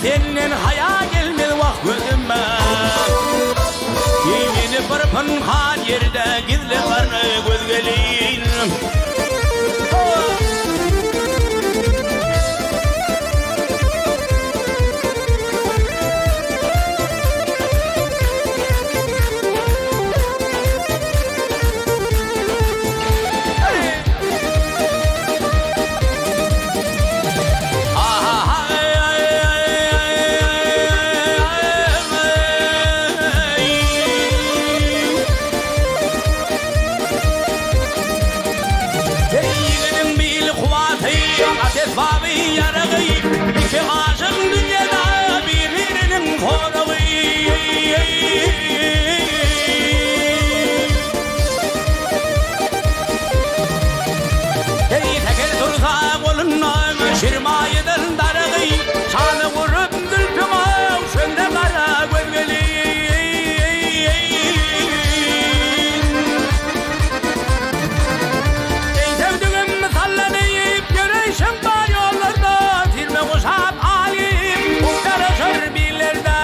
Senden haya gelmez vak gözüme. Yeni bir pınhan yerde gizli karı göz gelin. Şirmayeden darığı şanı vurup zülfüme şönde kara gözgelin. En sevdiğim sallanayıp görüşüm var yollarda, firme kuşap alim uçarışır birlerde.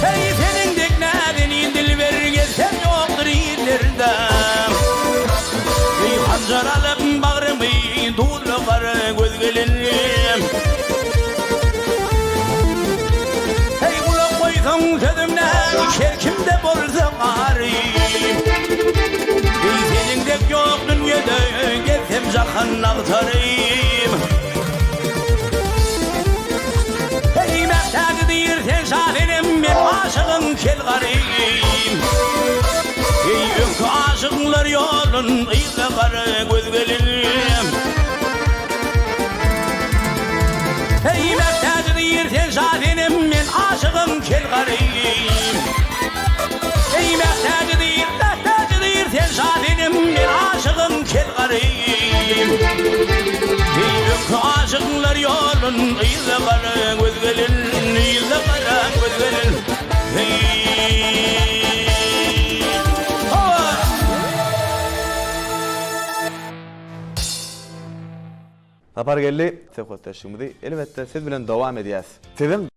Hey senin deknedin indil ver gelsem yoktur illerde. Hanzaralıp bağrımı dulu karı göz gelinim. Hey kulak koydun sözümden şerkimde bolsa ağrıyım. Hey senin dek yok dünyada gelsem zakan aktarayım. Hey mehtacı değilsen şahirim ben aşığın kel karıyım. Ey önkü aşıklar yolun ıylı karı göz gelinim. Ey mehtacı değilsen şahirim ben aşığın kel karıyım. Ey mehtacı değilsen şahirim ben aşığın kel karıyım. Ey önkü aşıklar yolun ıylı karı göz gelinim. Iylı karı göz gelinim. Tapar geldi, sevgili taşımızı elbette siz bilen devam edeceğiz. Sizin